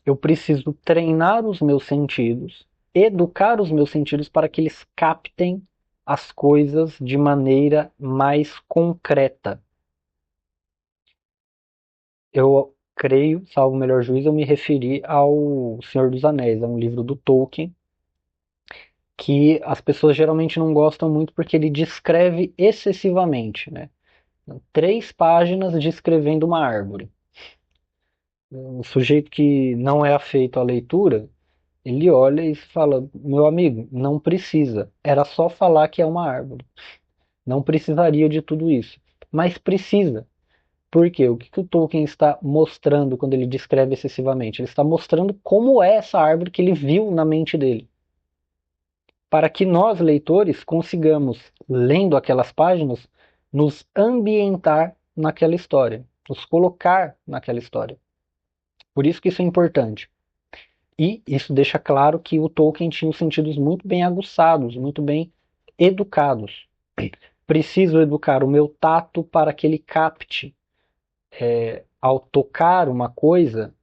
eu preciso treinar os meus sentidos, educar os meus sentidos para que eles captem as coisas de maneira mais concreta. Eu creio, salvo o melhor juízo, eu me referi ao Senhor dos Anéis, é um livro do Tolkien, que as pessoas geralmente não gostam muito porque ele descreve excessivamente, né? 3 páginas descrevendo uma árvore. Um sujeito que não é afeito à leitura, ele olha e fala: meu amigo, não precisa. Era só falar que é uma árvore. Não precisaria de tudo isso. Mas precisa. Por quê? O que que o Tolkien está mostrando quando ele descreve excessivamente? Ele está mostrando como é essa árvore que ele viu na mente dele. Para que nós, leitores, consigamos, lendo aquelas páginas, nos ambientar naquela história, nos colocar naquela história. Por isso que isso é importante. E isso deixa claro que o Tolkien tinha os sentidos muito bem aguçados, muito bem educados. Preciso educar o meu tato para que ele capte, ao tocar uma coisa,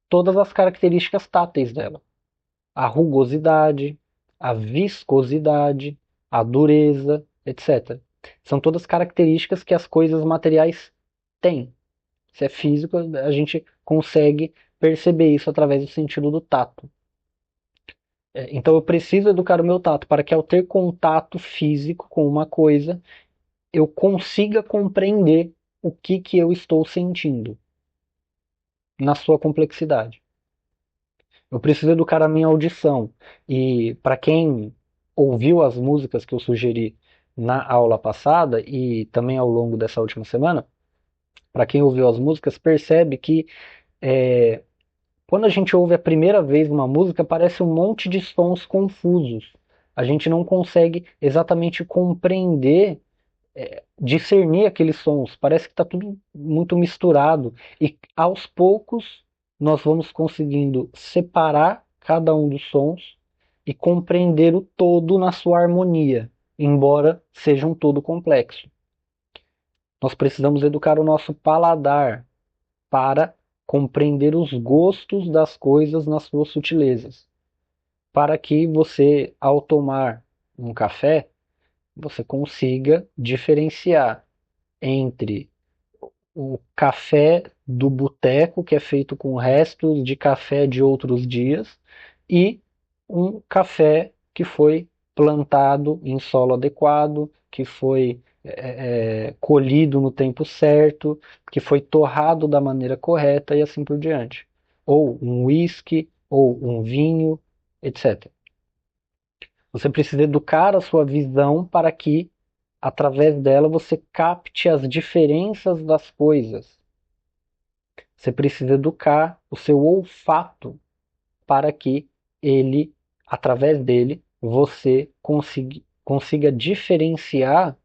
todas as características táteis dela. A rugosidade, a viscosidade, a dureza, etc. São todas características que as coisas materiais têm. Se é físico, a gente consegue perceber isso através do sentido do tato. Então eu preciso educar o meu tato para que ao ter contato físico com uma coisa, eu consiga compreender o que eu estou sentindo na sua complexidade. Eu preciso educar a minha audição. E para quem ouviu as músicas que eu sugeri na aula passada e também ao longo dessa última semana, para quem ouviu as músicas, percebe que é, quando a gente ouve a primeira vez uma música, parece um monte de sons confusos. A gente não consegue exatamente compreender, discernir aqueles sons. Parece que está tudo muito misturado. E aos poucos nós vamos conseguindo separar cada um dos sons e compreender o todo na sua harmonia, embora seja um todo complexo. Nós precisamos educar o nosso paladar para compreender os gostos das coisas nas suas sutilezas, para que você, ao tomar um café, você consiga diferenciar entre o café do boteco, que é feito com restos de café de outros dias, e um café que foi plantado em solo adequado, que foi colhido no tempo certo, que foi torrado da maneira correta e assim por diante. Ou um whisky, ou um vinho, etc. Você precisa educar a sua visão para que, através dela, você capte as diferenças das coisas. Você precisa educar o seu olfato para que ele, através dele, você consiga diferenciar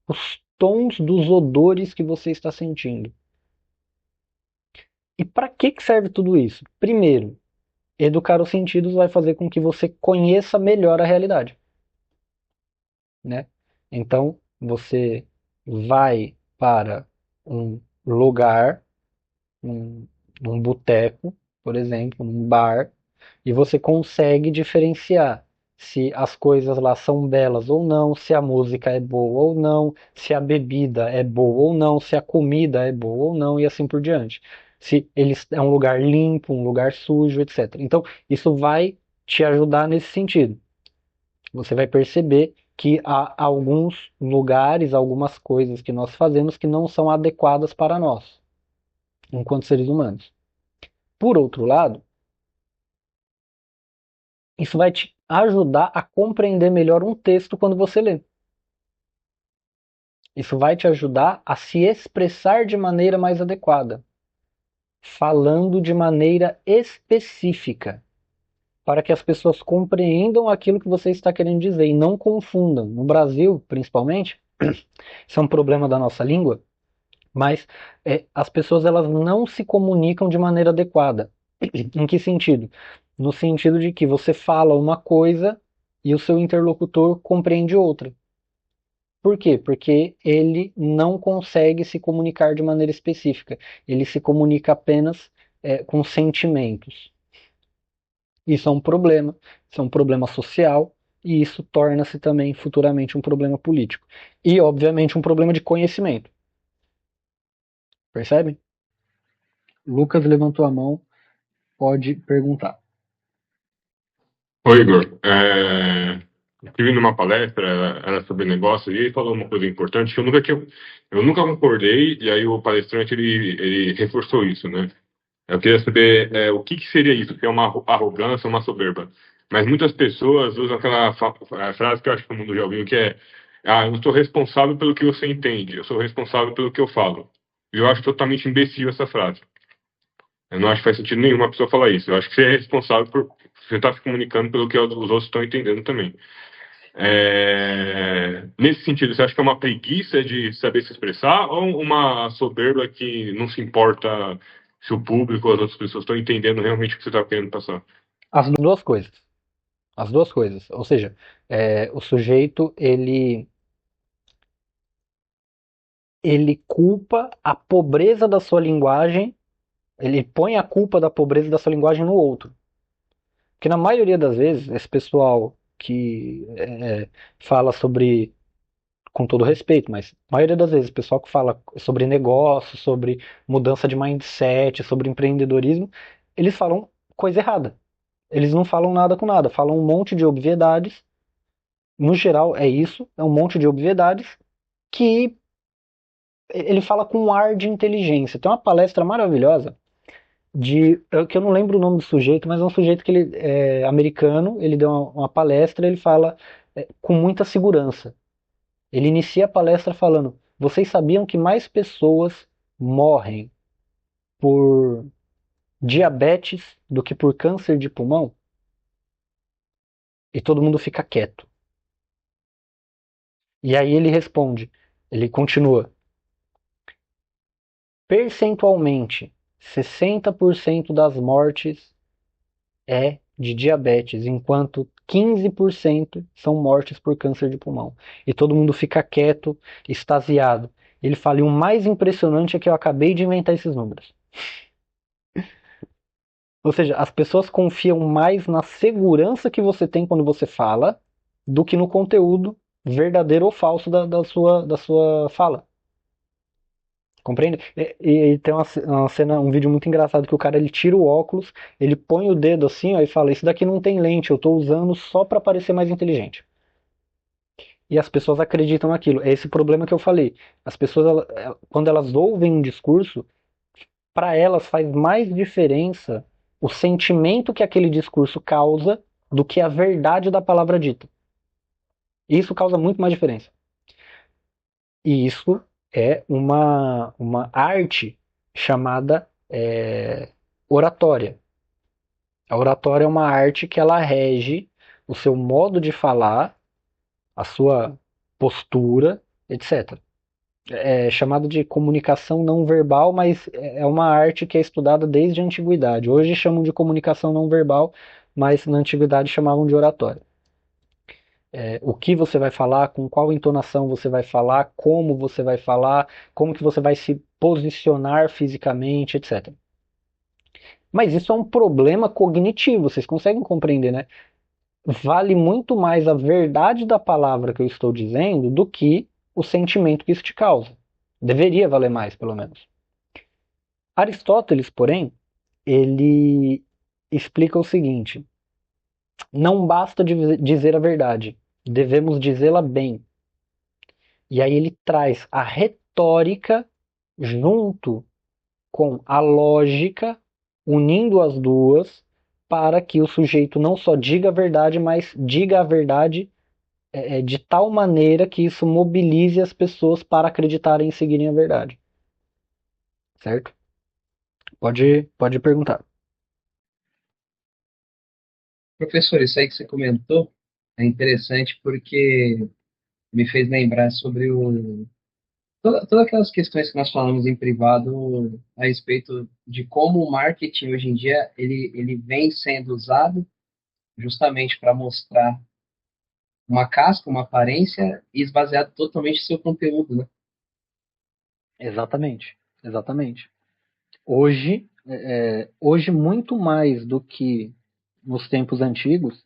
os tons dos odores que você está sentindo. E para que serve tudo isso? Primeiro, educar os sentidos vai fazer com que você conheça melhor a realidade, né? Então, você vai para um lugar, um, um boteco, por exemplo, um bar, e você consegue diferenciar se as coisas lá são belas ou não, se a música é boa ou não, se a bebida é boa ou não, se a comida é boa ou não, e assim por diante. Se eles é um lugar limpo, um lugar sujo, etc. Então, isso vai te ajudar nesse sentido. Você vai perceber que há alguns lugares, algumas coisas que nós fazemos que não são adequadas para nós, enquanto seres humanos. Por outro lado, isso vai te ajudar a compreender melhor um texto quando você lê. Isso vai te ajudar a se expressar de maneira mais adequada, falando de maneira específica, para que as pessoas compreendam aquilo que você está querendo dizer e não confundam. No Brasil, principalmente, isso é um problema da nossa língua, mas as pessoas elas não se comunicam de maneira adequada. Em que sentido? No sentido de que você fala uma coisa e o seu interlocutor compreende outra. Por quê? Porque ele não consegue se comunicar de maneira específica. Ele se comunica apenas com sentimentos. Isso é um problema social e isso torna-se também futuramente um problema político. E, obviamente, um problema de conhecimento. Percebem? Lucas levantou a mão, pode perguntar. Oi, Igor. Eu estive numa palestra, era sobre negócio, e ele falou uma coisa importante que eu nunca concordei, e aí o palestrante ele reforçou isso, né? Eu queria saber o que seria isso, se é uma arrogância, uma soberba. Mas muitas pessoas usam aquela frase que eu acho que todo mundo já ouviu, que é: eu não sou responsável pelo que você entende, eu sou responsável pelo que eu falo. E eu acho totalmente imbecil essa frase. Eu não acho que faz sentido nenhum uma pessoa falar isso. Eu acho que você é responsável por você estar se comunicando pelo que os outros estão entendendo também. Nesse sentido, você acha que é uma preguiça de saber se expressar ou uma soberba que não se importa se o público ou as outras pessoas estão entendendo realmente o que você está querendo passar? As duas coisas. As duas coisas. Ou seja, o sujeito, ele culpa a pobreza da sua linguagem, ele põe a culpa da pobreza da sua linguagem no outro. Porque na maioria das vezes, esse pessoal que fala sobre, com todo respeito, mas a maioria das vezes, o pessoal que fala sobre negócio, sobre mudança de mindset, sobre empreendedorismo, eles falam coisa errada. Eles não falam nada com nada, falam um monte de obviedades. No geral, é isso, é um monte de obviedades que ele fala com um ar de inteligência. Tem uma palestra maravilhosa que eu não lembro o nome do sujeito, mas é um sujeito que ele é americano, ele deu uma palestra, ele fala com muita segurança. Ele inicia a palestra falando: "Vocês sabiam que mais pessoas morrem por diabetes do que por câncer de pulmão?" E todo mundo fica quieto. E aí ele responde, ele continua: "Percentualmente, 60% das mortes é de diabetes, enquanto 15% são mortes por câncer de pulmão." E todo mundo fica quieto, extasiado. Ele fala: "E o mais impressionante é que eu acabei de inventar esses números." Ou seja, as pessoas confiam mais na segurança que você tem quando você fala do que no conteúdo verdadeiro ou falso da sua fala. Compreende? E tem uma cena, um vídeo muito engraçado que o cara ele tira o óculos, ele põe o dedo assim, ó, e fala: "Isso daqui não tem lente, eu estou usando só para parecer mais inteligente." E as pessoas acreditam naquilo. É esse problema que eu falei. As pessoas, quando elas ouvem um discurso, para elas faz mais diferença o sentimento que aquele discurso causa do que a verdade da palavra dita. E isso causa muito mais diferença. E isso é uma arte chamada oratória. A oratória é uma arte que ela rege o seu modo de falar, a sua postura, etc. É chamado de comunicação não verbal, mas é uma arte que é estudada desde a antiguidade. Hoje chamam de comunicação não verbal, mas na antiguidade chamavam de oratória. O que você vai falar, com qual entonação você vai falar, como você vai falar, como que você vai se posicionar fisicamente, etc. Mas isso é um problema cognitivo, vocês conseguem compreender, né? Vale muito mais a verdade da palavra que eu estou dizendo do que o sentimento que isso te causa. Deveria valer mais, pelo menos. Aristóteles, porém, ele explica o seguinte: não basta dizer a verdade, devemos dizê-la bem. E aí ele traz a retórica junto com a lógica, unindo as duas, para que o sujeito não só diga a verdade, mas diga a verdade de tal maneira que isso mobilize as pessoas para acreditarem e seguirem a verdade. Certo? Pode perguntar. Professor, isso aí que você comentou é interessante porque me fez lembrar sobre todas aquelas questões que nós falamos em privado a respeito de como o marketing hoje em dia ele vem sendo usado justamente para mostrar uma casca, uma aparência e esvaziar totalmente seu conteúdo, né? Exatamente. Exatamente. Hoje, hoje, muito mais do que nos tempos antigos,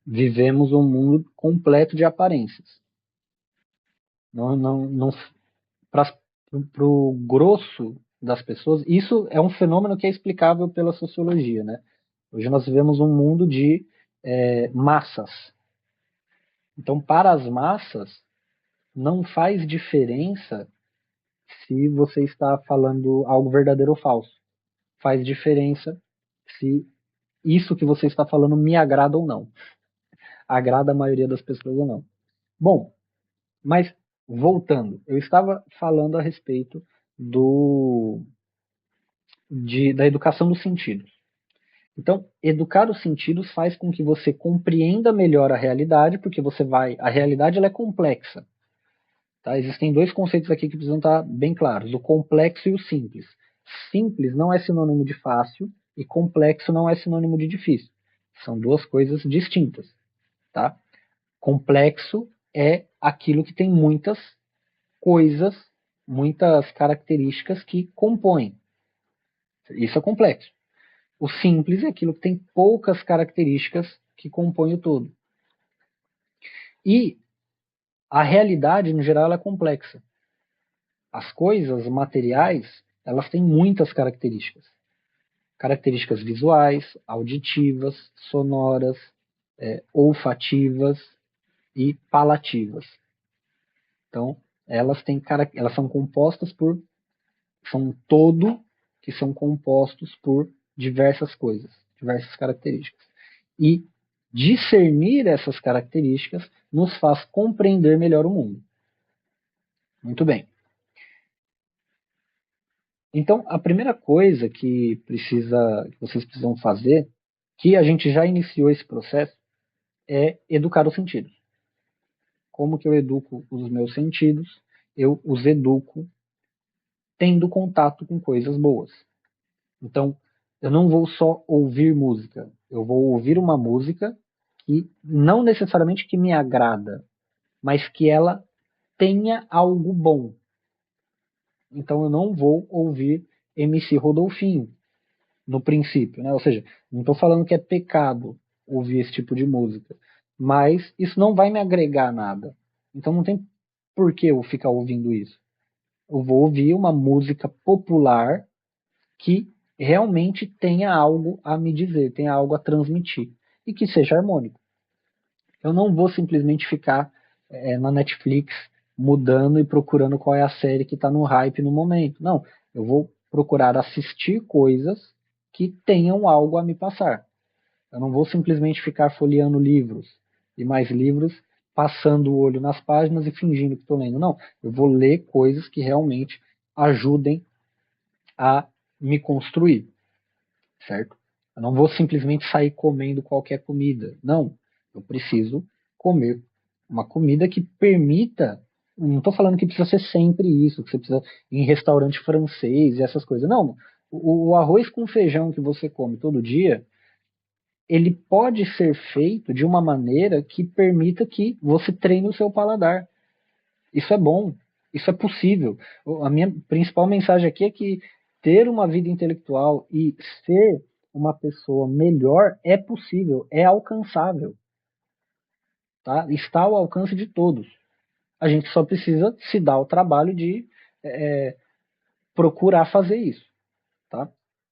vivemos um mundo completo de aparências. Não, para o grosso das pessoas, isso é um fenômeno que é explicável pela sociologia, né? Hoje nós vivemos um mundo de massas. Então, para as massas, não faz diferença se você está falando algo verdadeiro ou falso. Faz diferença se isso que você está falando me agrada ou não. Agrada a maioria das pessoas ou não. Bom, mas voltando, eu estava falando a respeito da educação dos sentidos. Então, educar os sentidos faz com que você compreenda melhor a realidade, porque a realidade ela é complexa. Tá? Existem dois conceitos aqui que precisam estar bem claros: o complexo e o simples. Simples não é sinônimo de fácil e complexo não é sinônimo de difícil. São duas coisas distintas. Tá? Complexo é aquilo que tem muitas coisas, muitas características que compõem. Isso é complexo. O simples é aquilo que tem poucas características que compõem o todo. E a realidade, no geral, ela é complexa. As coisas materiais, elas têm muitas características. Características visuais, auditivas, sonoras, olfativas e palativas. Então, elas são compostas por... São um todo que são compostos por diversas coisas, diversas características. E discernir essas características nos faz compreender melhor o mundo. Muito bem. Então, a primeira coisa que vocês precisam fazer, que a gente já iniciou esse processo, é educar os sentidos. Como que eu educo os meus sentidos? Eu os educo tendo contato com coisas boas. Então, eu não vou só ouvir música. Eu vou ouvir uma música que não necessariamente que me agrada, mas que ela tenha algo bom. Então, eu não vou ouvir MC Rodolfinho, no princípio, né? Ou seja, não estou falando que é pecado ouvir esse tipo de música, mas isso não vai me agregar nada. Então, não tem por que eu ficar ouvindo isso. Eu vou ouvir uma música popular que realmente tenha algo a me dizer, tenha algo a transmitir e que seja harmônico. Eu não vou simplesmente ficar na Netflix mudando e procurando qual é a série que está no hype no momento. Não, eu vou procurar assistir coisas que tenham algo a me passar. Eu não vou simplesmente ficar folheando livros e mais livros, passando o olho nas páginas e fingindo que estou lendo. Não, eu vou ler coisas que realmente ajudem a me construir, certo? Eu não vou simplesmente sair comendo qualquer comida. Não, eu preciso comer uma comida que permita. Não estou falando que precisa ser sempre isso, que você precisa ir em restaurante francês e essas coisas. Não, o arroz com feijão que você come todo dia, ele pode ser feito de uma maneira que permita que você treine o seu paladar. Isso é bom, isso é possível. A minha principal mensagem aqui é que ter uma vida intelectual e ser uma pessoa melhor é possível, é alcançável. Tá? Está ao alcance de todos. A gente só precisa se dar o trabalho de procurar fazer isso. Tá?